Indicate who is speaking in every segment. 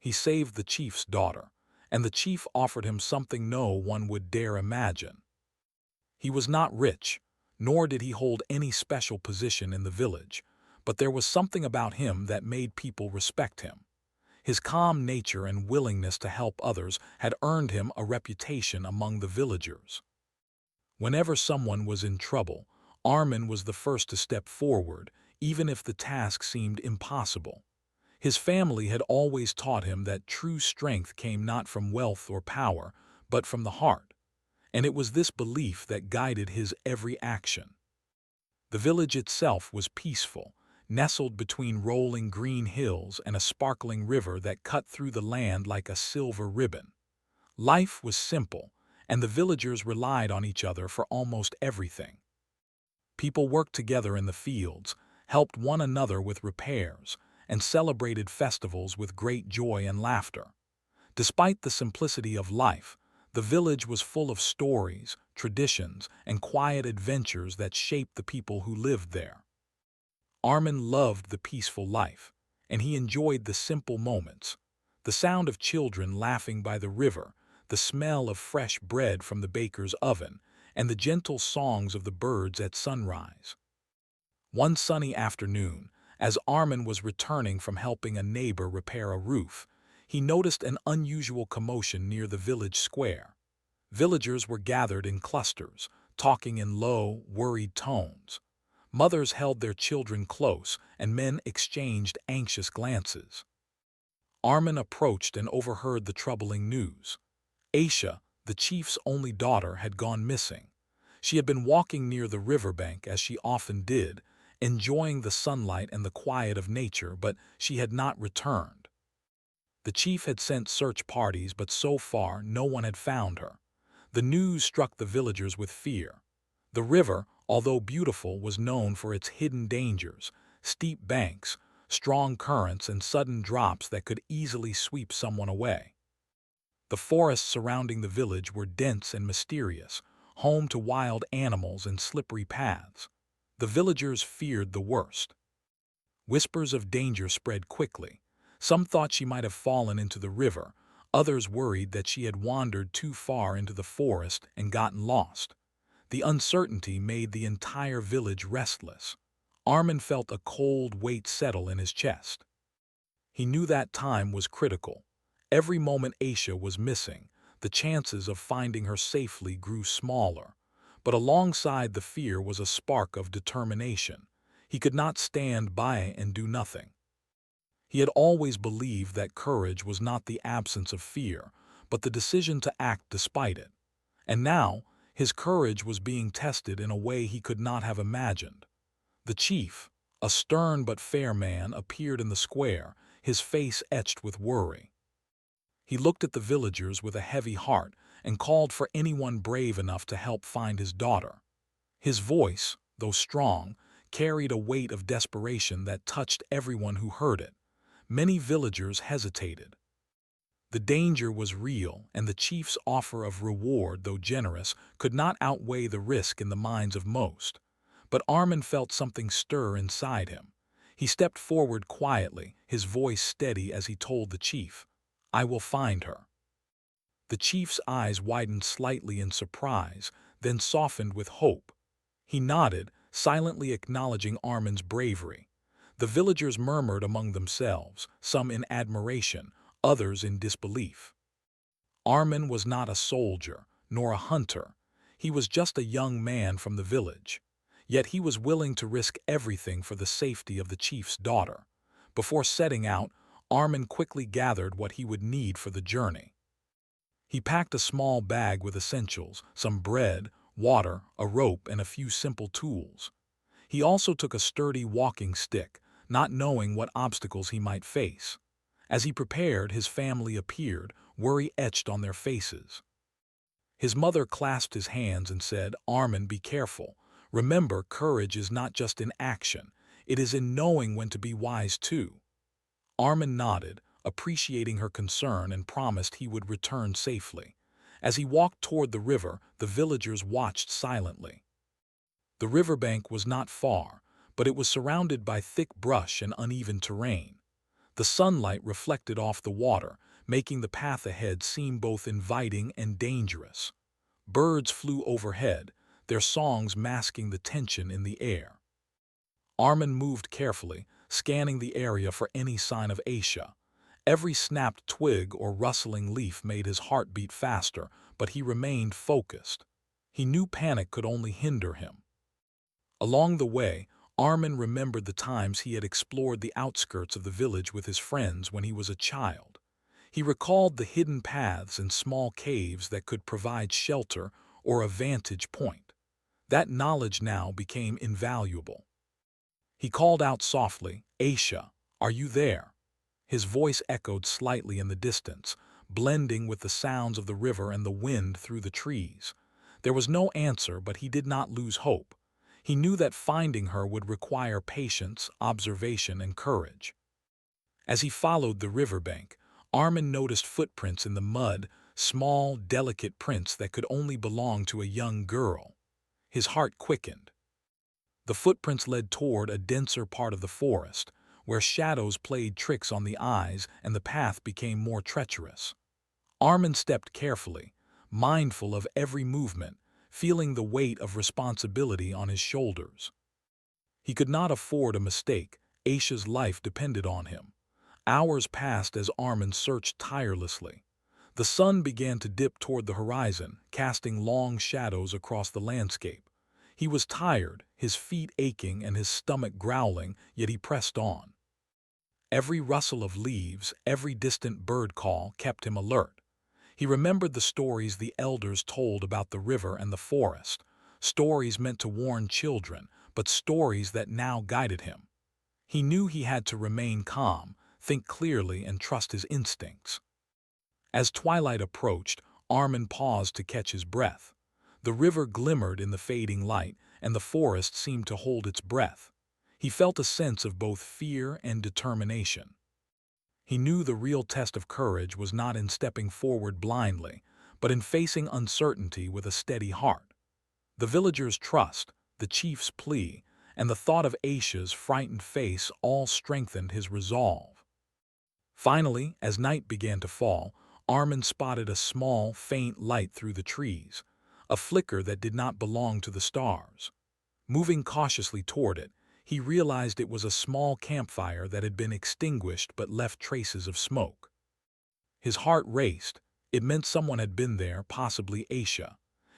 Speaker 1: He saved the chief's daughter, and the chief offered him something no one would dare imagine. He was not rich, nor did he hold any special position in the village, but there was something about him that made people respect him. His calm nature and willingness to help others had earned him a reputation among the villagers. Whenever someone was in trouble, Armin was the first to step forward, even if the task seemed impossible. His family had always taught him that true strength came not from wealth or power, but from the heart, and it was this belief that guided his every action. The village itself was peaceful, nestled between rolling green hills and a sparkling river that cut through the land like a silver ribbon. Life was simple, and the villagers relied on each other for almost everything. People worked together in the fields, helped one another with repairs, and celebrated festivals with great joy and laughter. Despite the simplicity of life, the village was full of stories, traditions, and quiet adventures that shaped the people who lived there. Armin loved the peaceful life, and he enjoyed the simple moments. The sound of children laughing by the river, the smell of fresh bread from the baker's oven, and the gentle songs of the birds at sunrise. One sunny afternoon, as Armin was returning from helping a neighbor repair a roof, he noticed an unusual commotion near the village square. Villagers were gathered in clusters, talking in low, worried tones. Mothers held their children close, and men exchanged anxious glances. Armin approached and overheard the troubling news. Aisha, the chief's only daughter, had gone missing. She had been walking near the riverbank as she often did, enjoying the sunlight and the quiet of nature, but she had not returned. The chief had sent search parties, but so far no one had found her. The news struck the villagers with fear. The river, although beautiful, was known for its hidden dangers, steep banks, strong currents, and sudden drops that could easily sweep someone away. The forests surrounding the village were dense and mysterious, home to wild animals and slippery paths. The villagers feared the worst. Whispers of danger spread quickly. Some thought she might have fallen into the river, others worried that she had wandered too far into the forest and gotten lost. The uncertainty made the entire village restless. Armin felt a cold weight settle in his chest. He knew that time was critical. Every moment Aisha was missing, the chances of finding her safely grew smaller. But alongside the fear was a spark of determination. He could not stand by and do nothing. He had always believed that courage was not the absence of fear, but the decision to act despite it. And now, his courage was being tested in a way he could not have imagined. The chief, a stern but fair man, appeared in the square, his face etched with worry. He looked at the villagers with a heavy heart and called for anyone brave enough to help find his daughter. His voice, though strong, carried a weight of desperation that touched everyone who heard it. Many villagers hesitated. The danger was real, and the chief's offer of reward, though generous, could not outweigh the risk in the minds of most. But Armin felt something stir inside him. He stepped forward quietly, his voice steady as he told the chief, "I will find her." The chief's eyes widened slightly in surprise, then softened with hope. He nodded, silently acknowledging Armin's bravery. The villagers murmured among themselves, some in admiration, others in disbelief. Armin was not a soldier, nor a hunter. He was just a young man from the village. Yet he was willing to risk everything for the safety of the chief's daughter. Before setting out, Armin quickly gathered what he would need for the journey. He packed a small bag with essentials, some bread, water, a rope, and a few simple tools. He also took a sturdy walking stick, not knowing what obstacles he might face. As he prepared, his family appeared, worry etched on their faces. His mother clasped his hands and said, "Armin, be careful. Remember, courage is not just in action, it is in knowing when to be wise too." Armin nodded, appreciating her concern, and promised he would return safely. As he walked toward the river, the villagers watched silently. The riverbank was not far, but it was surrounded by thick brush and uneven terrain. The sunlight reflected off the water, making the path ahead seem both inviting and dangerous. Birds flew overhead, their songs masking the tension in the air. Armin moved carefully, scanning the area for any sign of Aisha. Every snapped twig or rustling leaf made his heart beat faster, but he remained focused. He knew panic could only hinder him. Along the way, Armin remembered the times he had explored the outskirts of the village with his friends when he was a child. He recalled the hidden paths and small caves that could provide shelter or a vantage point. That knowledge now became invaluable. He called out softly, "Aisha, are you there?" His voice echoed slightly in the distance, blending with the sounds of the river and the wind through the trees. There was no answer, but he did not lose hope. He knew that finding her would require patience, observation, and courage. As he followed the riverbank, Armin noticed footprints in the mud, small, delicate prints that could only belong to a young girl. His heart quickened. The footprints led toward a denser part of the forest, where shadows played tricks on the eyes and the path became more treacherous. Armin stepped carefully, mindful of every movement, feeling the weight of responsibility on his shoulders. He could not afford a mistake. Aisha's life depended on him. Hours passed as Armin searched tirelessly. The sun began to dip toward the horizon, casting long shadows across the landscape. He was tired, his feet aching and his stomach growling, yet he pressed on. Every rustle of leaves, every distant bird call kept him alert. He remembered the stories the elders told about the river and the forest, stories meant to warn children, but stories that now guided him. He knew he had to remain calm, think clearly, and trust his instincts. As twilight approached, Armin paused to catch his breath. The river glimmered in the fading light, and the forest seemed to hold its breath. He felt a sense of both fear and determination. He knew the real test of courage was not in stepping forward blindly, but in facing uncertainty with a steady heart. The villagers' trust, the chief's plea, and the thought of Aisha's frightened face all strengthened his resolve. Finally, as night began to fall, Armin spotted a small, faint light through the trees, a flicker that did not belong to the stars. Moving cautiously toward it, he realized it was a small campfire that had been extinguished but left traces of smoke. His heart raced. It meant someone had been there, possibly Aisha.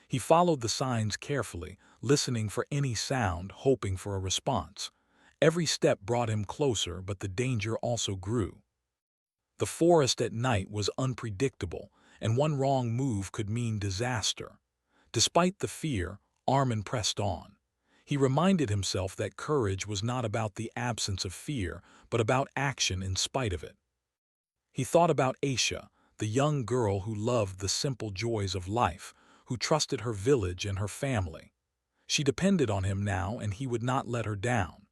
Speaker 1: He followed the signs carefully, listening for any sound, hoping for a response. Every step brought him closer, but the danger also grew. The forest at night was unpredictable, and one wrong move could mean disaster. Despite the fear, Armin pressed on. He reminded himself that courage was not about the absence of fear, but about action in spite of it. He thought about Aisha, the young girl who loved the simple joys of life, who trusted her village and her family. She depended on him now, and he would not let her down.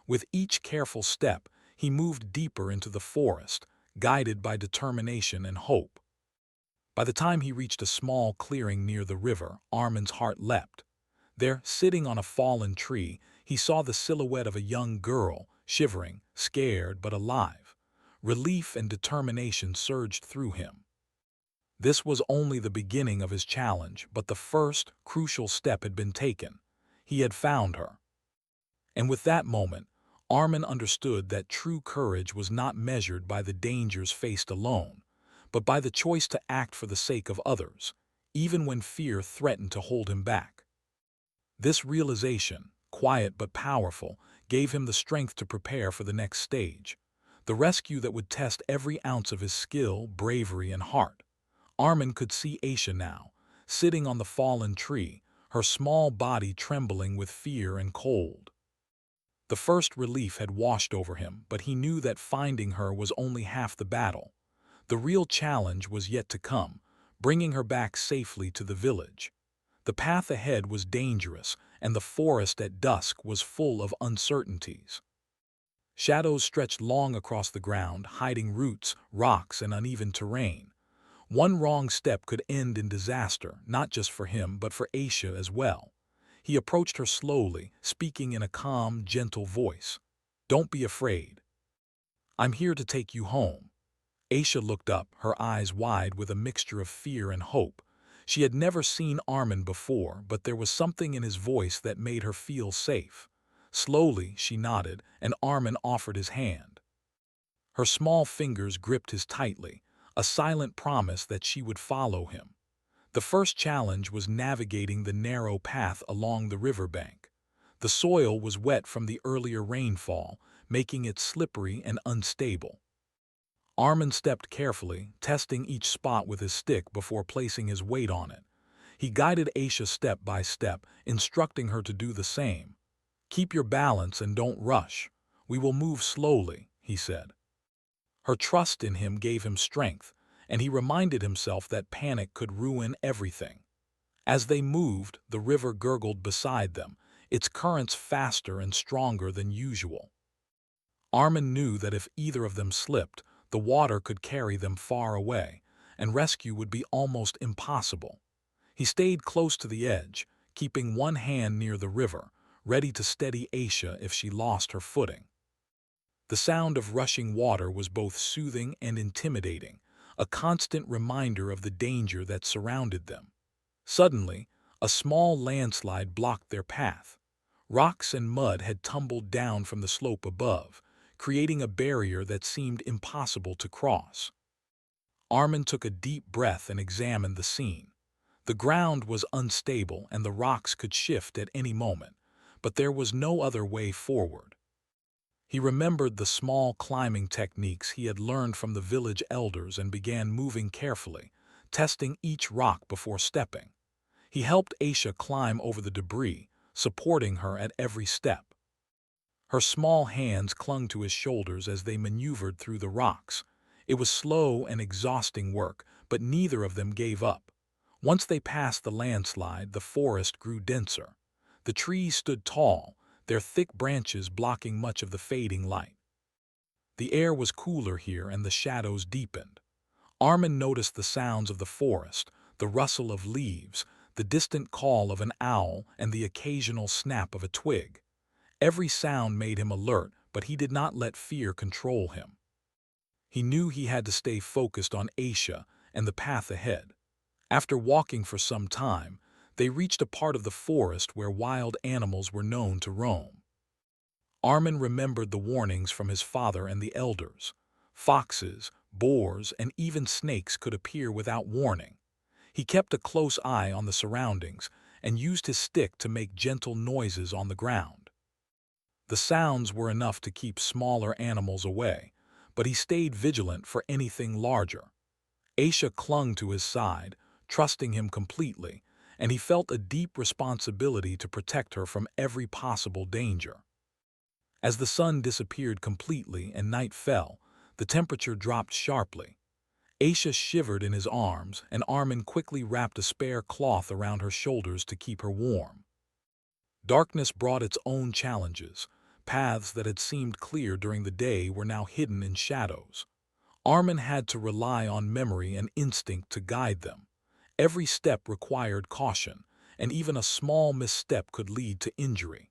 Speaker 1: With each careful step, he moved deeper into the forest, guided by determination and hope. By the time he reached a small clearing near the river, Armin's heart leapt. There, sitting on a fallen tree, he saw the silhouette of a young girl, shivering, scared but alive. Relief and determination surged through him. This was only the beginning of his challenge, but the first, crucial step had been taken. He had found her. And with that moment, Armin understood that true courage was not measured by the dangers faced alone, but by the choice to act for the sake of others, even when fear threatened to hold him back. This realization, quiet but powerful, gave him the strength to prepare for the next stage, the rescue that would test every ounce of his skill, bravery, and heart. Armin could see Aisha now, sitting on the fallen tree, her small body trembling with fear and cold. The first relief had washed over him, but he knew that finding her was only half the battle. The real challenge was yet to come, bringing her back safely to the village. The path ahead was dangerous, and the forest at dusk was full of uncertainties. Shadows stretched long across the ground, hiding roots, rocks, and uneven terrain. One wrong step could end in disaster, not just for him, but for Aisha as well. He approached her slowly, speaking in a calm, gentle voice. "Don't be afraid." I'm here to take you home." Aisha looked up, her eyes wide with a mixture of fear and hope. She had never seen Armin before, but there was something in his voice that made her feel safe. Slowly, she nodded, and Armin offered his hand. Her small fingers gripped his tightly, a silent promise that she would follow him. The first challenge was navigating the narrow path along the riverbank. The soil was wet from the earlier rainfall, making it slippery and unstable. Armin stepped carefully, testing each spot with his stick before placing his weight on it. He guided Aisha step by step, instructing her to do the same. "Keep your balance and don't rush. We will move slowly," he said. Her trust in him gave him strength, and he reminded himself that panic could ruin everything. As they moved, the river gurgled beside them, its currents faster and stronger than usual. Armin knew that if either of them slipped, the water could carry them far away, and rescue would be almost impossible. He stayed close to the edge, keeping one hand near the river, ready to steady Aisha if she lost her footing. The sound of rushing water was both soothing and intimidating, a constant reminder of the danger that surrounded them. Suddenly, a small landslide blocked their path. Rocks and mud had tumbled down from the slope above, creating a barrier that seemed impossible to cross. Armin took a deep breath and examined the scene. The ground was unstable and the rocks could shift at any moment, but there was no other way forward. He remembered the small climbing techniques he had learned from the village elders and began moving carefully, testing each rock before stepping. He helped Aisha climb over the debris, supporting her at every step. Her small hands clung to his shoulders as they maneuvered through the rocks. It was slow and exhausting work, but neither of them gave up. Once they passed the landslide, the forest grew denser. The trees stood tall, their thick branches blocking much of the fading light. The air was cooler here and the shadows deepened. Armin noticed the sounds of the forest, the rustle of leaves, the distant call of an owl, and the occasional snap of a twig. Every sound made him alert, but he did not let fear control him. He knew he had to stay focused on Aisha and the path ahead. After walking for some time, they reached a part of the forest where wild animals were known to roam. Armin remembered the warnings from his father and the elders. Foxes, boars, and even snakes could appear without warning. He kept a close eye on the surroundings and used his stick to make gentle noises on the ground. The sounds were enough to keep smaller animals away, but he stayed vigilant for anything larger. Aisha clung to his side, trusting him completely, and he felt a deep responsibility to protect her from every possible danger. As the sun disappeared completely and night fell, the temperature dropped sharply. Aisha shivered in his arms, and Armin quickly wrapped a spare cloth around her shoulders to keep her warm. Darkness brought its own challenges. Paths that had seemed clear during the day were now hidden in shadows. Armin had to rely on memory and instinct to guide them. Every step required caution, and even a small misstep could lead to injury.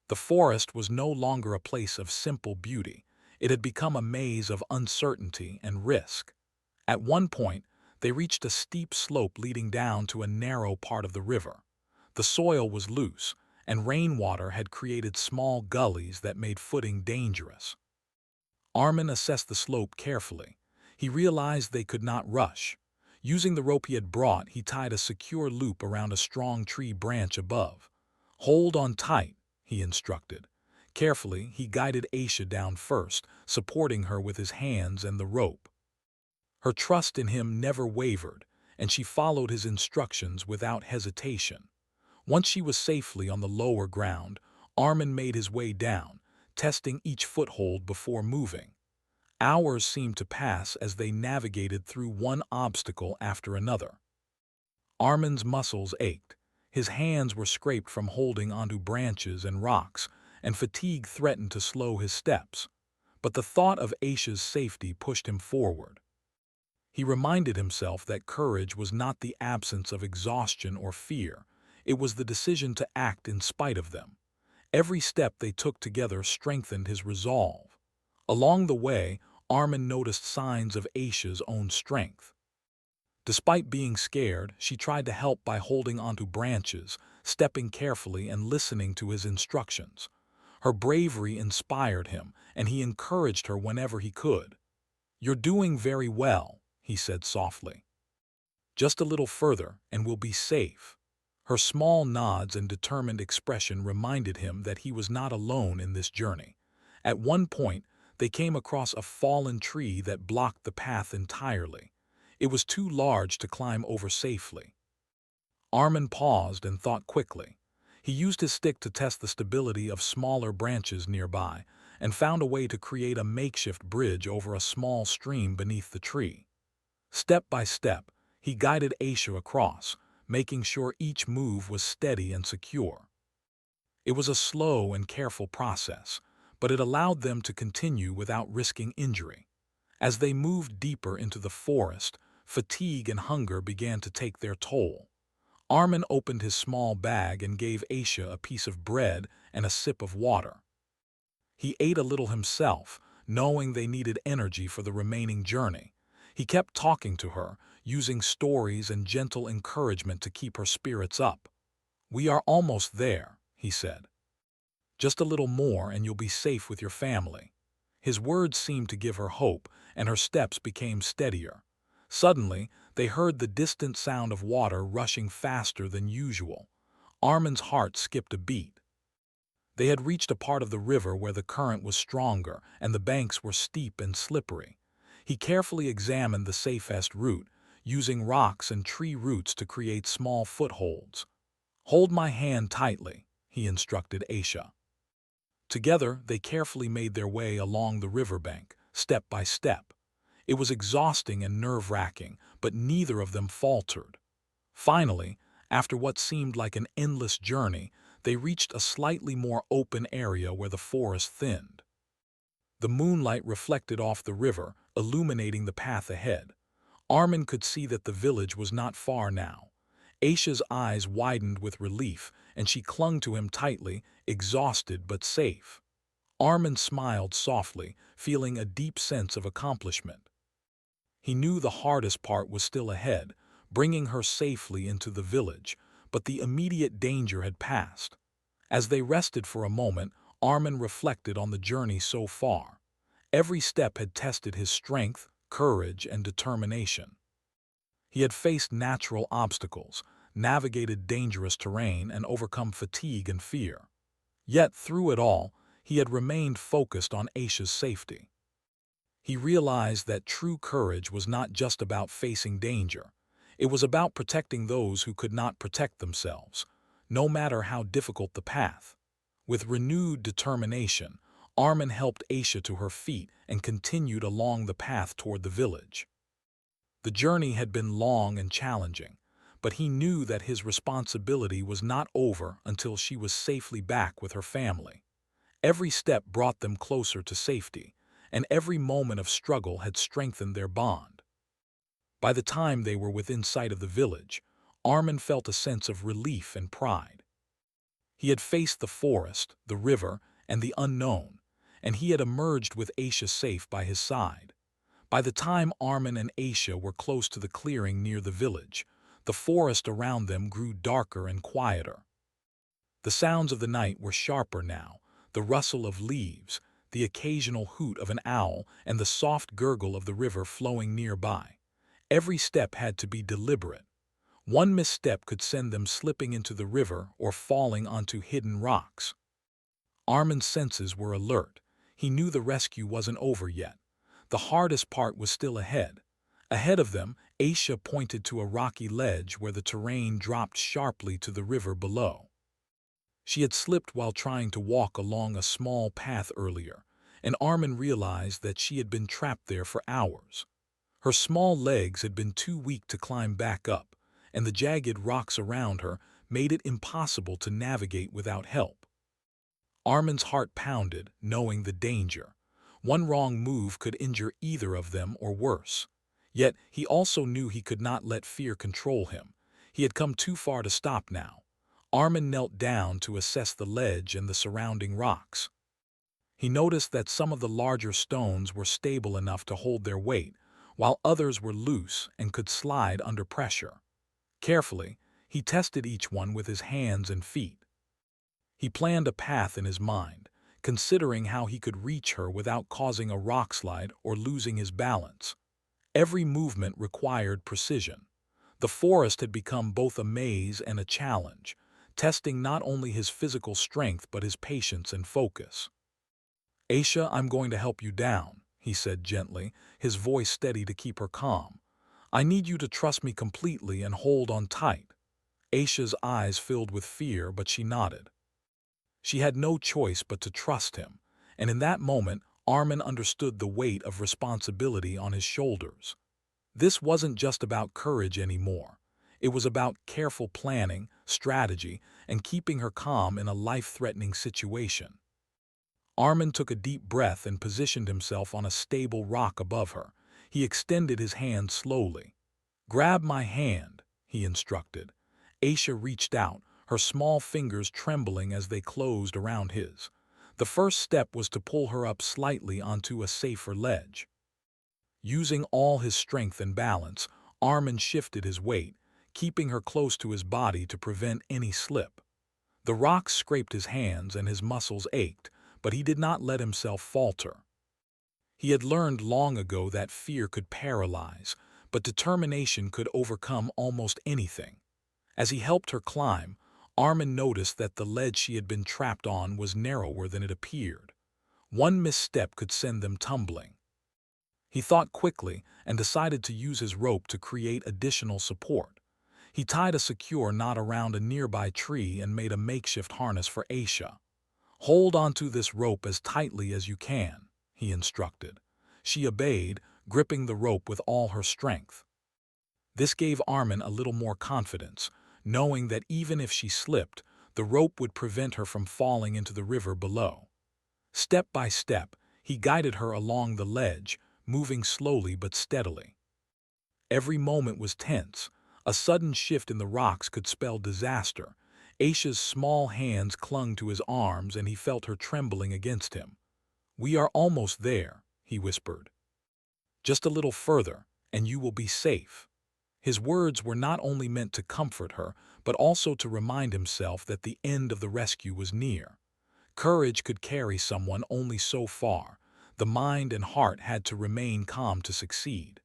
Speaker 1: The forest was no longer a place of simple beauty. It had become a maze of uncertainty and risk. At one point, they reached a steep slope leading down to a narrow part of the river. The soil was loose, and rainwater had created small gullies that made footing dangerous. Armin assessed the slope carefully. He realized they could not rush. Using the rope he had brought, he tied a secure loop around a strong tree branch above. "Hold on tight," he instructed. Carefully, he guided Aisha down first, supporting her with his hands and the rope. Her trust in him never wavered, and she followed his instructions without hesitation. Once she was safely on the lower ground, Armin made his way down, testing each foothold before moving. Hours seemed to pass as they navigated through one obstacle after another. Armin's muscles ached. His hands were scraped from holding onto branches and rocks, and fatigue threatened to slow his steps. But the thought of Aisha's safety pushed him forward. He reminded himself that courage was not the absence of exhaustion or fear. It was the decision to act in spite of them. Every step they took together strengthened his resolve. Along the way, Armin noticed signs of Aisha's own strength. Despite being scared, she tried to help by holding onto branches, stepping carefully and listening to his instructions. Her bravery inspired him, and he encouraged her whenever he could. "You're doing very well," he said softly. "Just a little further, and we'll be safe." Her small nods and determined expression reminded him that he was not alone in this journey. At one point, they came across a fallen tree that blocked the path entirely. It was too large to climb over safely. Armin paused and thought quickly. He used his stick to test the stability of smaller branches nearby and found a way to create a makeshift bridge over a small stream beneath the tree. Step by step, he guided Aisha across, making sure each move was steady and secure. It was a slow and careful process, but it allowed them to continue without risking injury. As they moved deeper into the forest, fatigue and hunger began to take their toll. Armin opened his small bag and gave Aisha a piece of bread and a sip of water. He ate a little himself, knowing they needed energy for the remaining journey. He kept talking to her, using stories and gentle encouragement to keep her spirits up. "We are almost there," he said. "Just a little more and you'll be safe with your family." His words seemed to give her hope, and her steps became steadier. Suddenly, they heard the distant sound of water rushing faster than usual. Armin's heart skipped a beat. They had reached a part of the river where the current was stronger and the banks were steep and slippery. He carefully examined the safest route, using rocks and tree roots to create small footholds. "Hold my hand tightly," he instructed Aisha. Together, they carefully made their way along the riverbank, step by step. It was exhausting and nerve-wracking, but neither of them faltered. Finally, after what seemed like an endless journey, they reached a slightly more open area where the forest thinned. The moonlight reflected off the river, illuminating the path ahead. Armin could see that the village was not far now. Aisha's eyes widened with relief, and she clung to him tightly, exhausted but safe. Armin smiled softly, feeling a deep sense of accomplishment. He knew the hardest part was still ahead, bringing her safely into the village, but the immediate danger had passed. As they rested for a moment, Armin reflected on the journey so far. Every step had tested his strength, courage, and determination. He had faced natural obstacles, navigated dangerous terrain, and overcome fatigue and fear. Yet, through it all, he had remained focused on Aisha's safety. He realized that true courage was not just about facing danger. It was about protecting those who could not protect themselves, no matter how difficult the path. With renewed determination, Armin helped Aisha to her feet and continued along the path toward the village. The journey had been long and challenging, but he knew that his responsibility was not over until she was safely back with her family. Every step brought them closer to safety, and every moment of struggle had strengthened their bond. By the time they were within sight of the village, Armin felt a sense of relief and pride. He had faced the forest, the river, and the unknown, and he had emerged with Aisha safe by his side. By the time Armin and Aisha were close to the clearing near the village, the forest around them grew darker and quieter. The sounds of the night were sharper now, the rustle of leaves, the occasional hoot of an owl, and the soft gurgle of the river flowing nearby. Every step had to be deliberate. One misstep could send them slipping into the river or falling onto hidden rocks. Armin's senses were alert. He knew the rescue wasn't over yet. The hardest part was still ahead. Ahead of them, Aisha pointed to a rocky ledge where the terrain dropped sharply to the river below. She had slipped while trying to walk along a small path earlier, and Armin realized that she had been trapped there for hours. Her small legs had been too weak to climb back up, and the jagged rocks around her made it impossible to navigate without help. Armin's heart pounded, knowing the danger. One wrong move could injure either of them or worse. Yet he also knew he could not let fear control him. He had come too far to stop now. Armin knelt down to assess the ledge and the surrounding rocks. He noticed that some of the larger stones were stable enough to hold their weight, while others were loose and could slide under pressure. Carefully, he tested each one with his hands and feet. He planned a path in his mind, considering how he could reach her without causing a rockslide or losing his balance. Every movement required precision. The forest had become both a maze and a challenge, testing not only his physical strength but his patience and focus. "Aisha, I'm going to help you down," he said gently, his voice steady to keep her calm. "I need you to trust me completely and hold on tight." Aisha's eyes filled with fear, but she nodded. She had no choice but to trust him, and in that moment, Armin understood the weight of responsibility on his shoulders. This wasn't just about courage anymore. It was about careful planning, strategy, and keeping her calm in a life-threatening situation. Armin took a deep breath and positioned himself on a stable rock above her. He extended his hand slowly. "Grab my hand," he instructed. Aisha reached out, her small fingers trembling as they closed around his. The first step was to pull her up slightly onto a safer ledge. Using all his strength and balance, Armin shifted his weight, keeping her close to his body to prevent any slip. The rock scraped his hands and his muscles ached, but he did not let himself falter. He had learned long ago that fear could paralyze, but determination could overcome almost anything. As he helped her climb, Armin noticed that the ledge she had been trapped on was narrower than it appeared. One misstep could send them tumbling. He thought quickly and decided to use his rope to create additional support. He tied a secure knot around a nearby tree and made a makeshift harness for Aisha. "Hold onto this rope as tightly as you can," he instructed. She obeyed, gripping the rope with all her strength. This gave Armin a little more confidence, knowing that even if she slipped, the rope would prevent her from falling into the river below. Step by step, he guided her along the ledge, moving slowly but steadily. Every moment was tense. A sudden shift in the rocks could spell disaster. Aisha's small hands clung to his arms and he felt her trembling against him. "We are almost there," he whispered. "Just a little further, and you will be safe." His words were not only meant to comfort her, but also to remind himself that the end of the rescue was near. Courage could carry someone only so far. The mind and heart had to remain calm to succeed.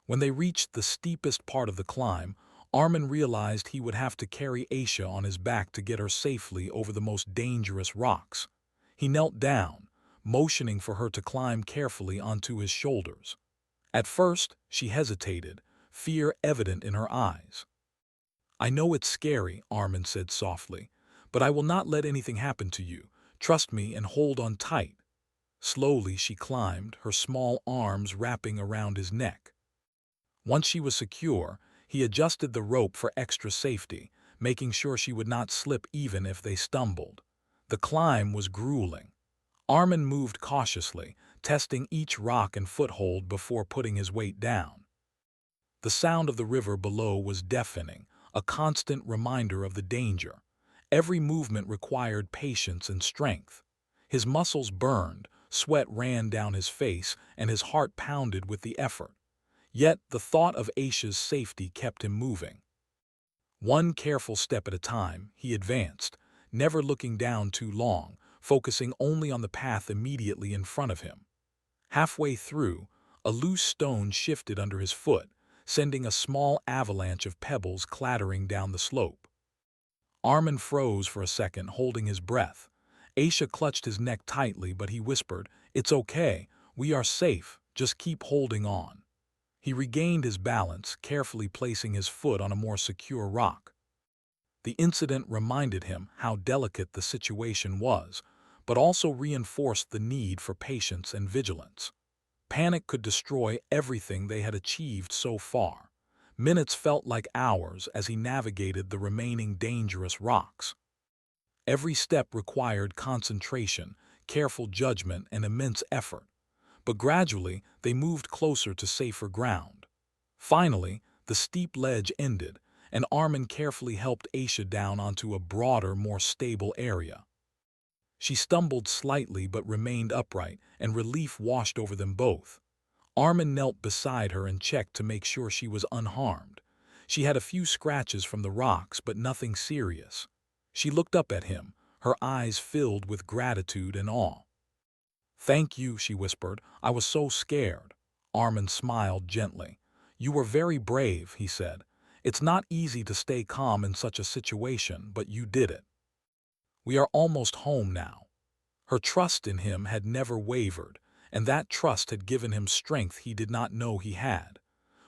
Speaker 1: When they reached the steepest part of the climb, Armin realized he would have to carry Aisha on his back to get her safely over the most dangerous rocks. He knelt down, motioning for her to climb carefully onto his shoulders. At first, she hesitated, fear evident in her eyes. "I know it's scary," Armin said softly, "but I will not let anything happen to you. Trust me and hold on tight." Slowly she climbed, her small arms wrapping around his neck. Once she was secure, he adjusted the rope for extra safety, making sure she would not slip even if they stumbled. The climb was grueling. Armin moved cautiously, testing each rock and foothold before putting his weight down. The sound of the river below was deafening, a constant reminder of the danger. Every movement required patience and strength. His muscles burned, sweat ran down his face, and his heart pounded with the effort. Yet the thought of Aisha's safety kept him moving. One careful step at a time, he advanced, never looking down too long, focusing only on the path immediately in front of him. Halfway through, a loose stone shifted under his foot, sending a small avalanche of pebbles clattering down the slope. Armin froze for a second, holding his breath. Aisha clutched his neck tightly, but he whispered, "It's okay, we are safe, just keep holding on." He regained his balance, carefully placing his foot on a more secure rock. The incident reminded him how delicate the situation was, but also reinforced the need for patience and vigilance. Panic could destroy everything they had achieved so far. Minutes felt like hours as he navigated the remaining dangerous rocks. Every step required concentration, careful judgment, and immense effort. But gradually, they moved closer to safer ground. Finally, the steep ledge ended, and Armin carefully helped Aisha down onto a broader, more stable area. She stumbled slightly but remained upright, and relief washed over them both. Armin knelt beside her and checked to make sure she was unharmed. She had a few scratches from the rocks, but nothing serious. She looked up at him, her eyes filled with gratitude and awe. "Thank you," she whispered. "I was so scared." Armin smiled gently. "You were very brave," he said. "It's not easy to stay calm in such a situation, but you did it. We are almost home now." Her trust in him had never wavered, and that trust had given him strength he did not know he had.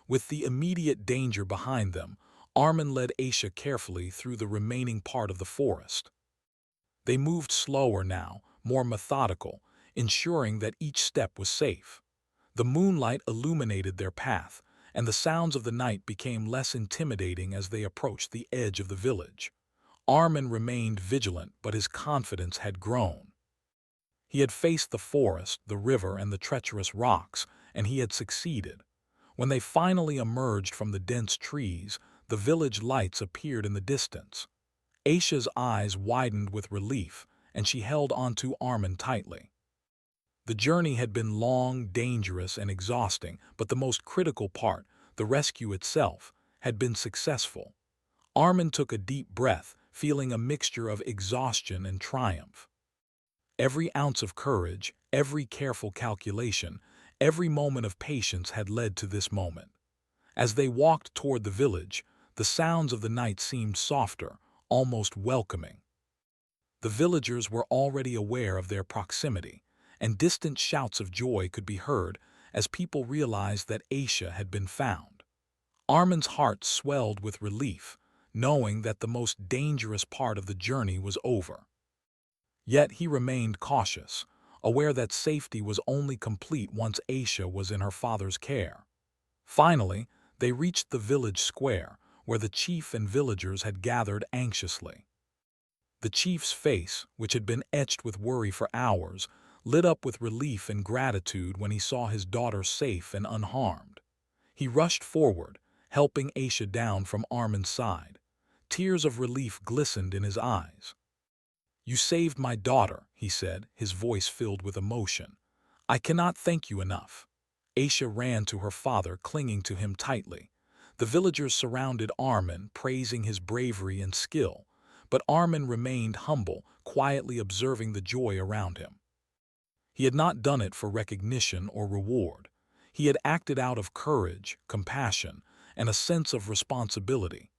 Speaker 1: With the immediate danger behind them, Armin led Aisha carefully through the remaining part of the forest. They moved slower now, more methodical, ensuring that each step was safe. The moonlight illuminated their path, and the sounds of the night became less intimidating as they approached the edge of the village. Armin remained vigilant, but his confidence had grown. He had faced the forest, the river, and the treacherous rocks, and he had succeeded. When they finally emerged from the dense trees, the village lights appeared in the distance. Aisha's eyes widened with relief, and she held onto Armin tightly. The journey had been long, dangerous, and exhausting, but the most critical part, the rescue itself, had been successful. Armin took a deep breath, feeling a mixture of exhaustion and triumph. Every ounce of courage, every careful calculation, every moment of patience had led to this moment. As they walked toward the village, the sounds of the night seemed softer, almost welcoming. The villagers were already aware of their proximity, and distant shouts of joy could be heard as people realized that Aisha had been found. Armin's heart swelled with relief, knowing that the most dangerous part of the journey was over. Yet he remained cautious, aware that safety was only complete once Aisha was in her father's care. Finally, they reached the village square, where the chief and villagers had gathered anxiously. The chief's face, which had been etched with worry for hours, lit up with relief and gratitude when he saw his daughter safe and unharmed. He rushed forward, helping Aisha down from Armin's side. Tears of relief glistened in his eyes. "You saved my daughter," he said, his voice filled with emotion. "I cannot thank you enough." Aisha ran to her father, clinging to him tightly. The villagers surrounded Armin, praising his bravery and skill, but Armin remained humble, quietly observing the joy around him. He had not done it for recognition or reward. He had acted out of courage, compassion, and a sense of responsibility.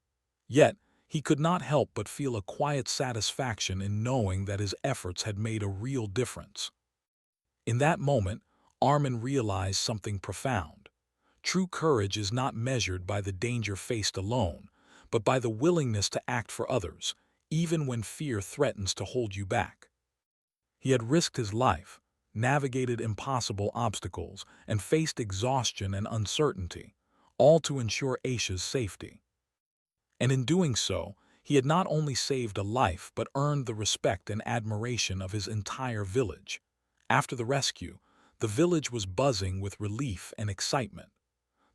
Speaker 1: Yet, he could not help but feel a quiet satisfaction in knowing that his efforts had made a real difference. In that moment, Armin realized something profound. True courage is not measured by the danger faced alone, but by the willingness to act for others, even when fear threatens to hold you back. He had risked his life, navigated impossible obstacles, and faced exhaustion and uncertainty, all to ensure Aisha's safety. And in doing so, he had not only saved a life but earned the respect and admiration of his entire village. After the rescue, the village was buzzing with relief and excitement.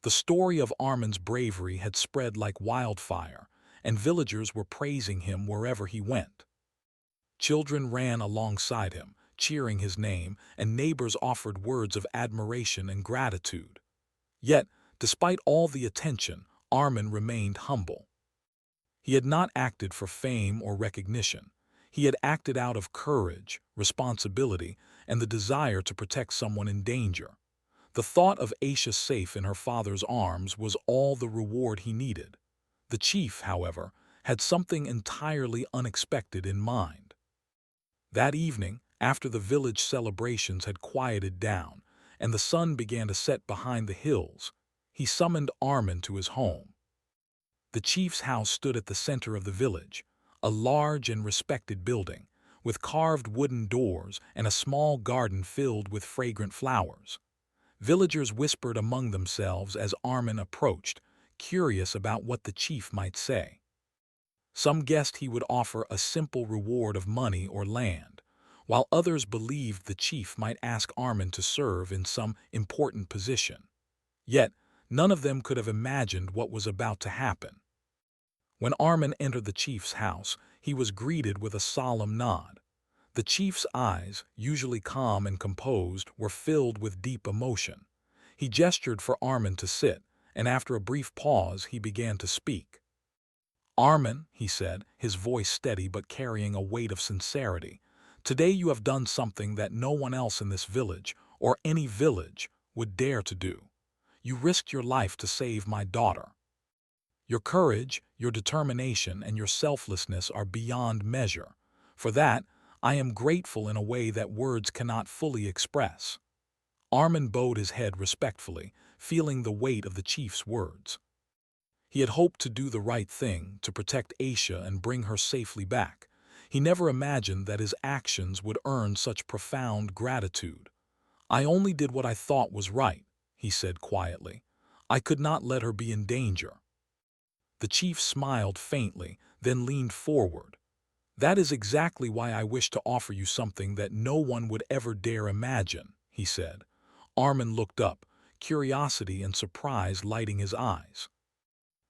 Speaker 1: The story of Armin's bravery had spread like wildfire, and villagers were praising him wherever he went. Children ran alongside him, cheering his name, and neighbors offered words of admiration and gratitude. Yet, despite all the attention, Armin remained humble. He had not acted for fame or recognition. He had acted out of courage, responsibility, and the desire to protect someone in danger. The thought of Aisha safe in her father's arms was all the reward he needed. The chief, however, had something entirely unexpected in mind. That evening, after the village celebrations had quieted down and the sun began to set behind the hills, he summoned Armin to his home. The chief's house stood at the center of the village, a large and respected building, with carved wooden doors and a small garden filled with fragrant flowers. Villagers whispered among themselves as Armin approached, curious about what the chief might say. Some guessed he would offer a simple reward of money or land, while others believed the chief might ask Armin to serve in some important position. Yet, none of them could have imagined what was about to happen. When Armin entered the chief's house, he was greeted with a solemn nod. The chief's eyes, usually calm and composed, were filled with deep emotion. He gestured for Armin to sit, and after a brief pause he began to speak. "Armin," he said, his voice steady but carrying a weight of sincerity, "today you have done something that no one else in this village, or any village, would dare to do. You risked your life to save my daughter. Your courage, your determination, and your selflessness are beyond measure. For that, I am grateful in a way that words cannot fully express." Armin bowed his head respectfully, feeling the weight of the chief's words. He had hoped to do the right thing, to protect Aisha and bring her safely back. He never imagined that his actions would earn such profound gratitude. "I only did what I thought was right," he said quietly. "I could not let her be in danger." The chief smiled faintly, then leaned forward. "That is exactly why I wish to offer you something that no one would ever dare imagine," he said. Armin looked up, curiosity and surprise lighting his eyes.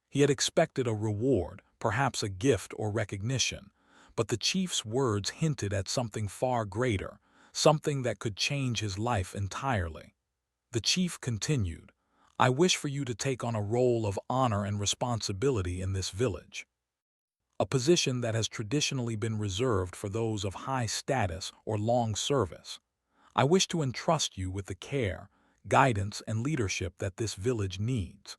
Speaker 1: He had expected a reward, perhaps a gift or recognition, but the chief's words hinted at something far greater, something that could change his life entirely. The chief continued, "I wish for you to take on a role of honor and responsibility in this village, a position that has traditionally been reserved for those of high status or long service. I wish to entrust you with the care, guidance, and leadership that this village needs.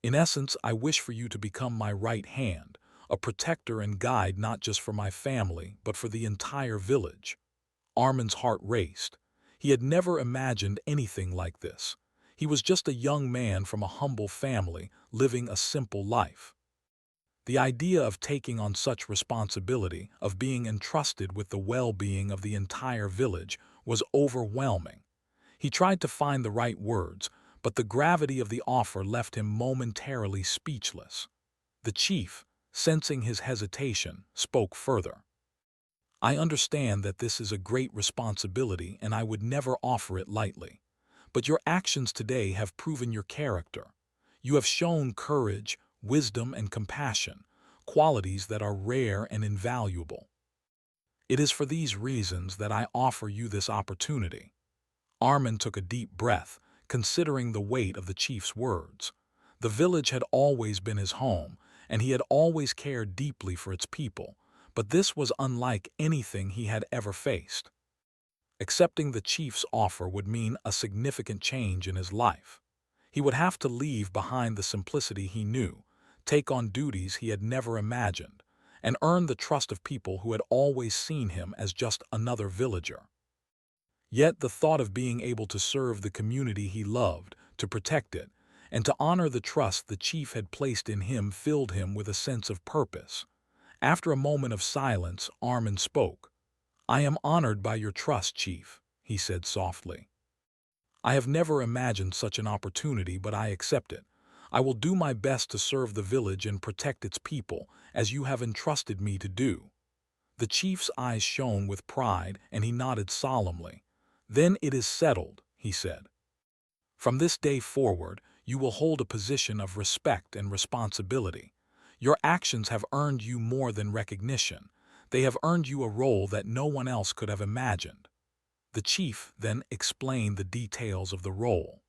Speaker 1: In essence, I wish for you to become my right hand, a protector and guide not just for my family, but for the entire village." Armin's heart raced. He had never imagined anything like this. He was just a young man from a humble family, living a simple life. The idea of taking on such responsibility, of being entrusted with the well-being of the entire village, was overwhelming. He tried to find the right words, but the gravity of the offer left him momentarily speechless. The chief, sensing his hesitation, spoke further. "I understand that this is a great responsibility and I would never offer it lightly. But your actions today have proven your character. You have shown courage, wisdom, and compassion, qualities that are rare and invaluable. It is for these reasons that I offer you this opportunity." Armin took a deep breath, considering the weight of the chief's words. The village had always been his home, and he had always cared deeply for its people, but this was unlike anything he had ever faced. Accepting the chief's offer would mean a significant change in his life. He would have to leave behind the simplicity he knew, take on duties he had never imagined, and earn the trust of people who had always seen him as just another villager. Yet the thought of being able to serve the community he loved, to protect it, and to honor the trust the chief had placed in him filled him with a sense of purpose. After a moment of silence, Armin spoke. "I am honored by your trust, Chief," he said softly. "I have never imagined such an opportunity, but I accept it. I will do my best to serve the village and protect its people, as you have entrusted me to do." The chief's eyes shone with pride, and he nodded solemnly. "Then it is settled," he said. "From this day forward, you will hold a position of respect and responsibility. Your actions have earned you more than recognition. They have earned you a role that no one else could have imagined." The chief then explained the details of the role.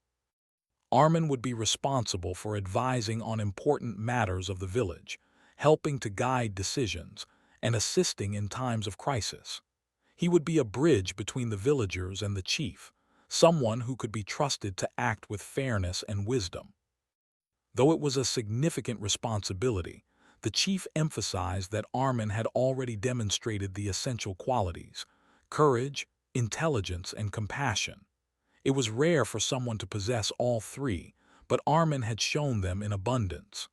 Speaker 1: Armin would be responsible for advising on important matters of the village, helping to guide decisions, and assisting in times of crisis. He would be a bridge between the villagers and the chief, someone who could be trusted to act with fairness and wisdom. Though it was a significant responsibility, the chief emphasized that Armin had already demonstrated the essential qualities: courage, intelligence, and compassion. It was rare for someone to possess all three, but Armin had shown them in abundance.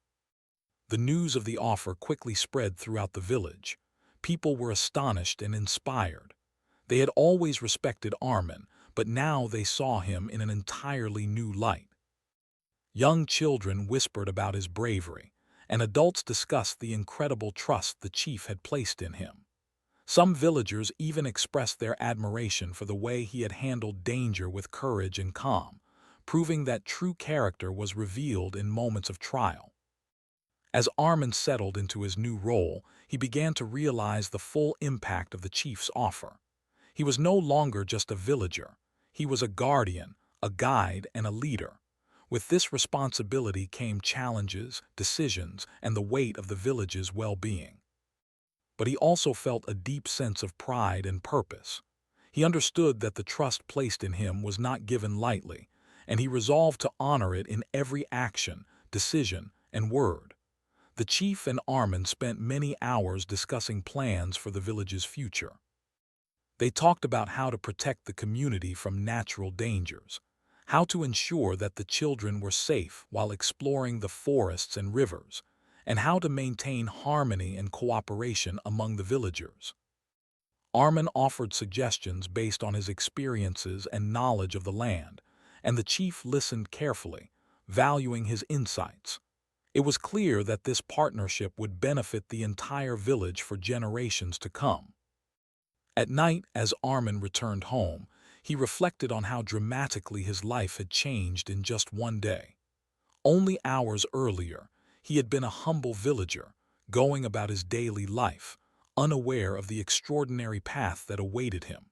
Speaker 1: The news of the offer quickly spread throughout the village. People were astonished and inspired. They had always respected Armin, but now they saw him in an entirely new light. Young children whispered about his bravery, and adults discussed the incredible trust the chief had placed in him. Some villagers even expressed their admiration for the way he had handled danger with courage and calm, proving that true character was revealed in moments of trial. As Armin settled into his new role, he began to realize the full impact of the chief's offer. He was no longer just a villager. He was a guardian, a guide, and a leader. With this responsibility came challenges, decisions, and the weight of the village's well-being. But he also felt a deep sense of pride and purpose. He understood that the trust placed in him was not given lightly, and he resolved to honor it in every action, decision, and word. The chief and Armin spent many hours discussing plans for the village's future. They talked about how to protect the community from natural dangers, how to ensure that the children were safe while exploring the forests and rivers, and how to maintain harmony and cooperation among the villagers. Armin offered suggestions based on his experiences and knowledge of the land, and the chief listened carefully, valuing his insights. It was clear that this partnership would benefit the entire village for generations to come. At night, as Armin returned home, he reflected on how dramatically his life had changed in just one day. Only hours earlier, he had been a humble villager, going about his daily life, unaware of the extraordinary path that awaited him.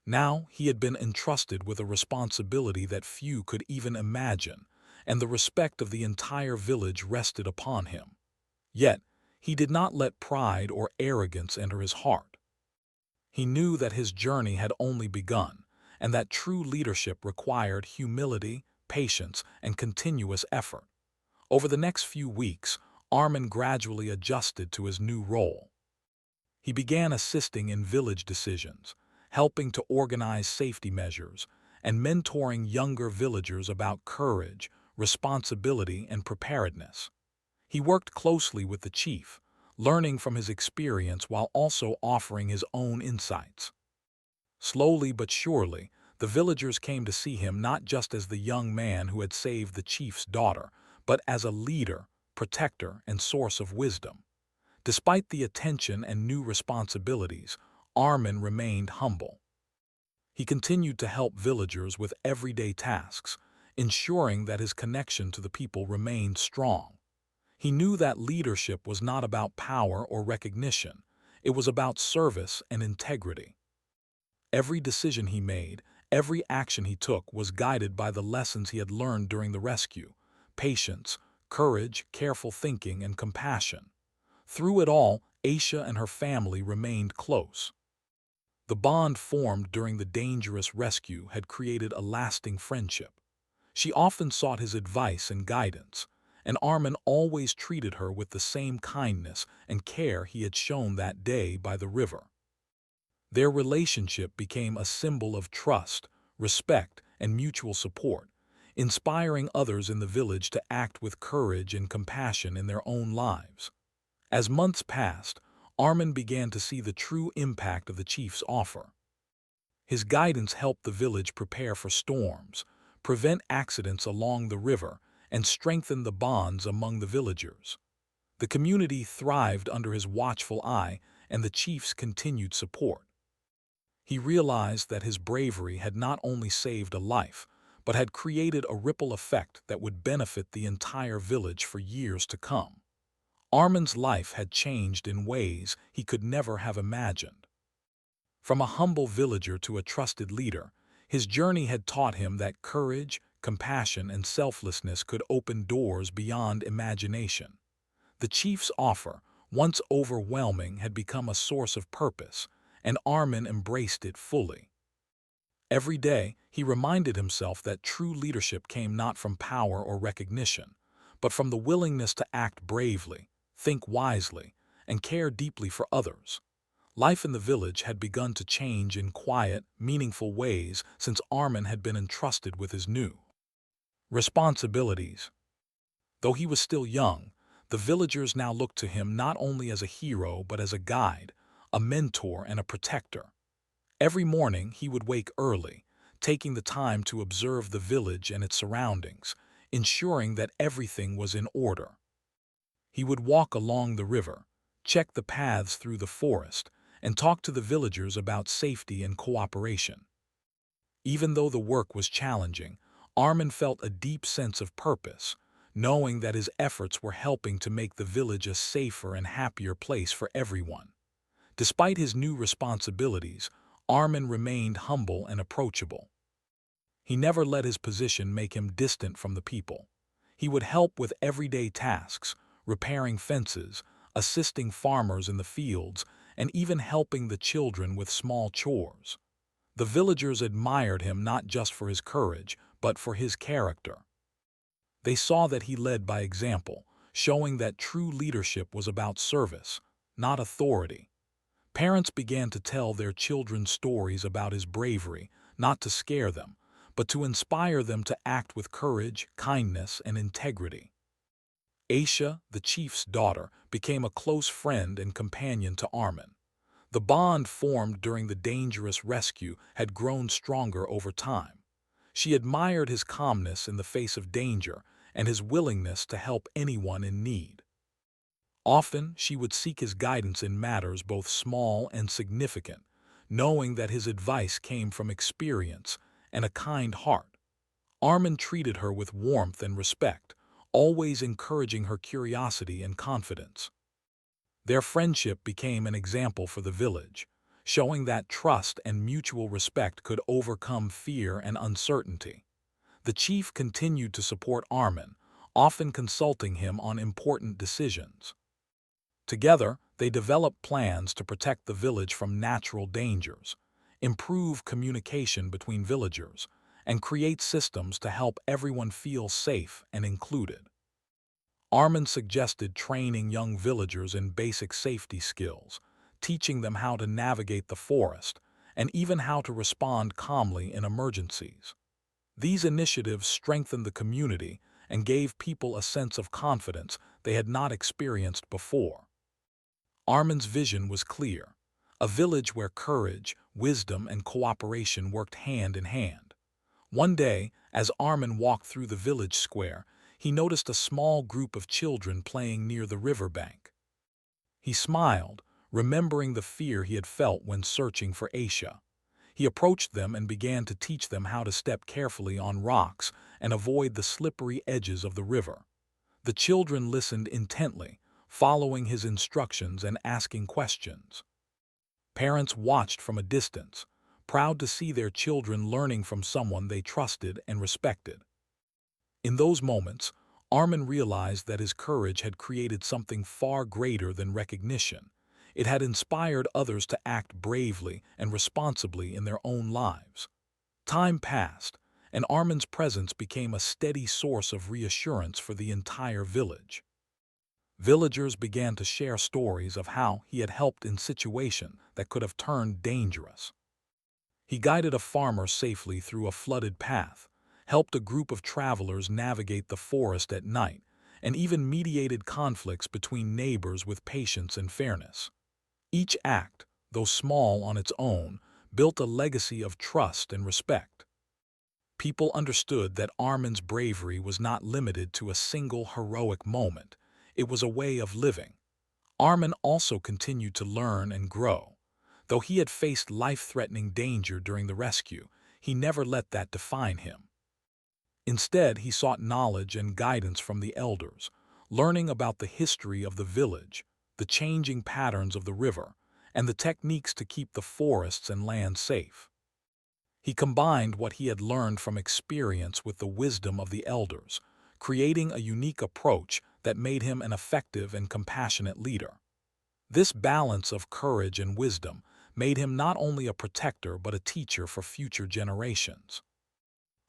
Speaker 1: Now he had been entrusted with a responsibility that few could even imagine, and the respect of the entire village rested upon him. Yet, he did not let pride or arrogance enter his heart. He knew that his journey had only begun, and that true leadership required humility, patience, and continuous effort. Over the next few weeks, Armin gradually adjusted to his new role. He began assisting in village decisions, helping to organize safety measures, and mentoring younger villagers about courage, responsibility, and preparedness. He worked closely with the chief, learning from his experience while also offering his own insights. Slowly but surely, the villagers came to see him not just as the young man who had saved the chief's daughter, but as a leader, protector, and source of wisdom. Despite the attention and new responsibilities, Armin remained humble. He continued to help villagers with everyday tasks, ensuring that his connection to the people remained strong. He knew that leadership was not about power or recognition. It was about service and integrity. Every decision he made, every action he took was guided by the lessons he had learned during the rescue: patience, courage, careful thinking, and compassion. Through it all, Aisha and her family remained close. The bond formed during the dangerous rescue had created a lasting friendship. She often sought his advice and guidance, and Armin always treated her with the same kindness and care he had shown that day by the river. Their relationship became a symbol of trust, respect, and mutual support, inspiring others in the village to act with courage and compassion in their own lives. As months passed, Armin began to see the true impact of the chief's offer. His guidance helped the village prepare for storms, prevent accidents along the river, and strengthen the bonds among the villagers. The community thrived under his watchful eye and the chief's continued support. He realized that his bravery had not only saved a life, but had created a ripple effect that would benefit the entire village for years to come. Armin's life had changed in ways he could never have imagined. From a humble villager to a trusted leader, his journey had taught him that courage, compassion, and selflessness could open doors beyond imagination. The chief's offer, once overwhelming, had become a source of purpose, and Armin embraced it fully. Every day, he reminded himself that true leadership came not from power or recognition, but from the willingness to act bravely, think wisely, and care deeply for others. Life in the village had begun to change in quiet, meaningful ways since Armin had been entrusted with his new responsibilities. Though he was still young, the villagers now looked to him not only as a hero but as a guide, a mentor, and a protector. Every morning he would wake early, taking the time to observe the village and its surroundings, ensuring that everything was in order. He would walk along the river, check the paths through the forest, and talk to the villagers about safety and cooperation. Even though the work was challenging, Armin felt a deep sense of purpose, knowing that his efforts were helping to make the village a safer and happier place for everyone. Despite his new responsibilities, Armin remained humble and approachable. He never let his position make him distant from the people. He would help with everyday tasks, repairing fences, assisting farmers in the fields, and even helping the children with small chores. The villagers admired him not just for his courage, but for his character. They saw that he led by example, showing that true leadership was about service, not authority. Parents began to tell their children stories about his bravery, not to scare them, but to inspire them to act with courage, kindness, and integrity. Aisha, the chief's daughter, became a close friend and companion to Armin. The bond formed during the dangerous rescue had grown stronger over time. She admired his calmness in the face of danger and his willingness to help anyone in need. Often, she would seek his guidance in matters both small and significant, knowing that his advice came from experience and a kind heart. Armin treated her with warmth and respect, always encouraging her curiosity and confidence. Their friendship became an example for the village, showing that trust and mutual respect could overcome fear and uncertainty. The chief continued to support Armin, often consulting him on important decisions. Together, they developed plans to protect the village from natural dangers, improve communication between villagers, and create systems to help everyone feel safe and included. Armin suggested training young villagers in basic safety skills, teaching them how to navigate the forest, and even how to respond calmly in emergencies. These initiatives strengthened the community and gave people a sense of confidence they had not experienced before. Armin's vision was clear: a village where courage, wisdom, and cooperation worked hand in hand. One day, as Armin walked through the village square, he noticed a small group of children playing near the riverbank. He smiled, remembering the fear he had felt when searching for Aisha. He approached them and began to teach them how to step carefully on rocks and avoid the slippery edges of the river. The children listened intently, following his instructions and asking questions. Parents watched from a distance, proud to see their children learning from someone they trusted and respected. In those moments, Armin realized that his courage had created something far greater than recognition. It had inspired others to act bravely and responsibly in their own lives. Time passed, and Armin's presence became a steady source of reassurance for the entire village. Villagers began to share stories of how he had helped in situations that could have turned dangerous. He guided a farmer safely through a flooded path, helped a group of travelers navigate the forest at night, and even mediated conflicts between neighbors with patience and fairness. Each act, though small on its own, built a legacy of trust and respect. People understood that Armin's bravery was not limited to a single heroic moment. It was a way of living. Armin also continued to learn and grow. Though he had faced life-threatening danger during the rescue, he never let that define him. Instead, he sought knowledge and guidance from the elders, learning about the history of the village, the changing patterns of the river, and the techniques to keep the forests and land safe. He combined what he had learned from experience with the wisdom of the elders, creating a unique approach that made him an effective and compassionate leader. This balance of courage and wisdom made him not only a protector but a teacher for future generations.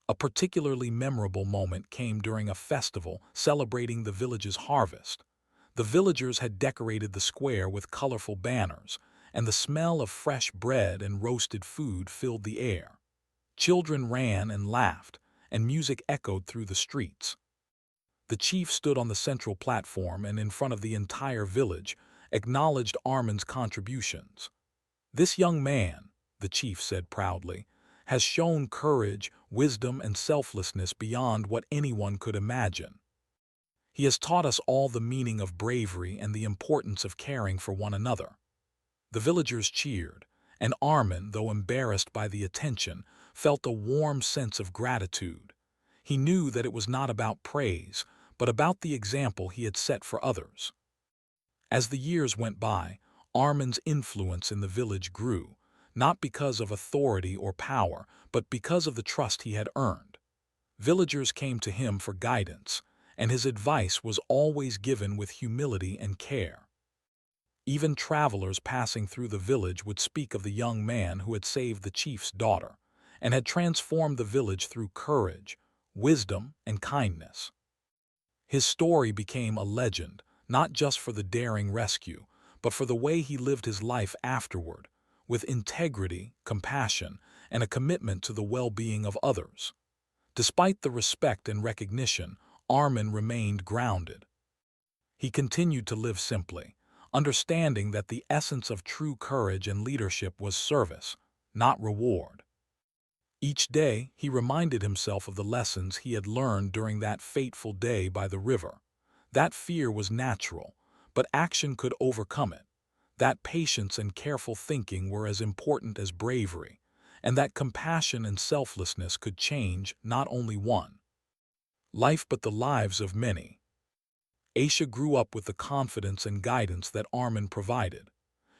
Speaker 1: A particularly memorable moment came during a festival celebrating the village's harvest. The villagers had decorated the square with colorful banners, and the smell of fresh bread and roasted food filled the air. Children ran and laughed, and music echoed through the streets. The chief stood on the central platform and in front of the entire village, acknowledged Armin's contributions. "This young man," the chief said proudly, "has shown courage, wisdom, and selflessness beyond what anyone could imagine. He has taught us all the meaning of bravery and the importance of caring for one another." The villagers cheered, and Armin, though embarrassed by the attention, felt a warm sense of gratitude. He knew that it was not about praise, but about the example he had set for others. As the years went by, Armin's influence in the village grew, not because of authority or power, but because of the trust he had earned. Villagers came to him for guidance, and his advice was always given with humility and care. Even travelers passing through the village would speak of the young man who had saved the chief's daughter, and had transformed the village through courage, wisdom, and kindness. His story became a legend, not just for the daring rescue, but for the way he lived his life afterward, with integrity, compassion, and a commitment to the well-being of others. Despite the respect and recognition, Armin remained grounded. He continued to live simply, understanding that the essence of true courage and leadership was service, not reward. Each day, he reminded himself of the lessons he had learned during that fateful day by the river. That fear was natural, but action could overcome it. That patience and careful thinking were as important as bravery, and that compassion and selflessness could change not only one life but the lives of many. Aisha grew up with the confidence and guidance that Armin provided.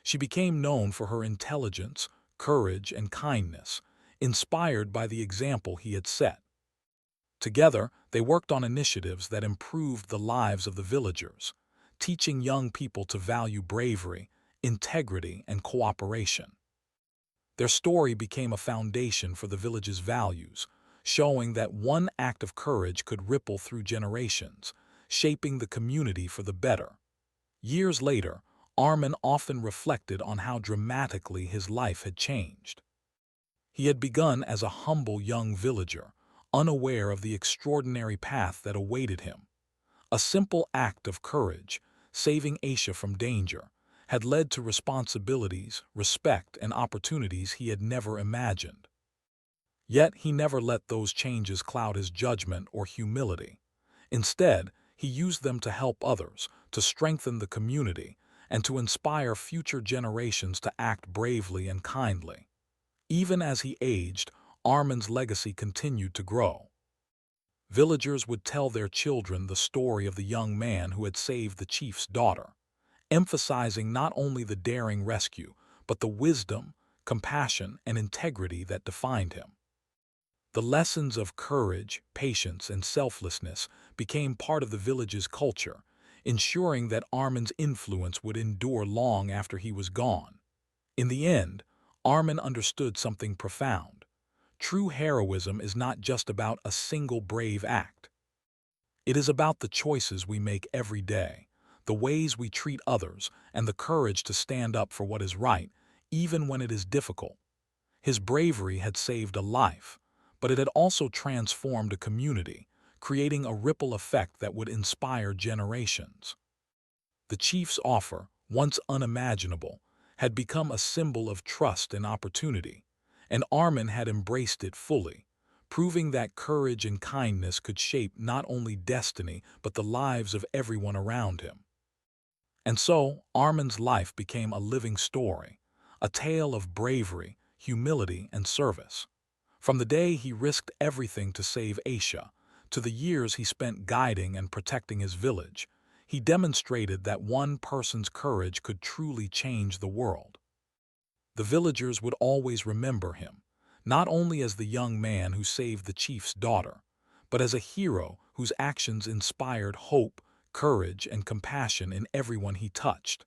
Speaker 1: She became known for her intelligence, courage, and kindness, inspired by the example he had set. Together, they worked on initiatives that improved the lives of the villagers, teaching young people to value bravery, integrity, and cooperation. Their story became a foundation for the village's values, showing that one act of courage could ripple through generations, shaping the community for the better. Years later, Armin often reflected on how dramatically his life had changed. He had begun as a humble young villager, unaware of the extraordinary path that awaited him. A simple act of courage, saving Aisha from danger, had led to responsibilities, respect, and opportunities he had never imagined. Yet he never let those changes cloud his judgment or humility. Instead, he used them to help others, to strengthen the community, and to inspire future generations to act bravely and kindly. Even as he aged, Armin's legacy continued to grow. Villagers would tell their children the story of the young man who had saved the chief's daughter, emphasizing not only the daring rescue, but the wisdom, compassion, and integrity that defined him. The lessons of courage, patience, and selflessness became part of the village's culture, ensuring that Armin's influence would endure long after he was gone. In the end, Armin understood something profound. True heroism is not just about a single brave act. It is about the choices we make every day, the ways we treat others, and the courage to stand up for what is right, even when it is difficult. His bravery had saved a life, but it had also transformed a community, creating a ripple effect that would inspire generations. The chief's offer, once unimaginable, had become a symbol of trust and opportunity, and Armin had embraced it fully, proving that courage and kindness could shape not only destiny but the lives of everyone around him. And so, Armin's life became a living story, a tale of bravery, humility, and service. From the day he risked everything to save Aisha, to the years he spent guiding and protecting his village, he demonstrated that one person's courage could truly change the world. The villagers would always remember him, not only as the young man who saved the chief's daughter, but as a hero whose actions inspired hope, courage, and compassion in everyone he touched.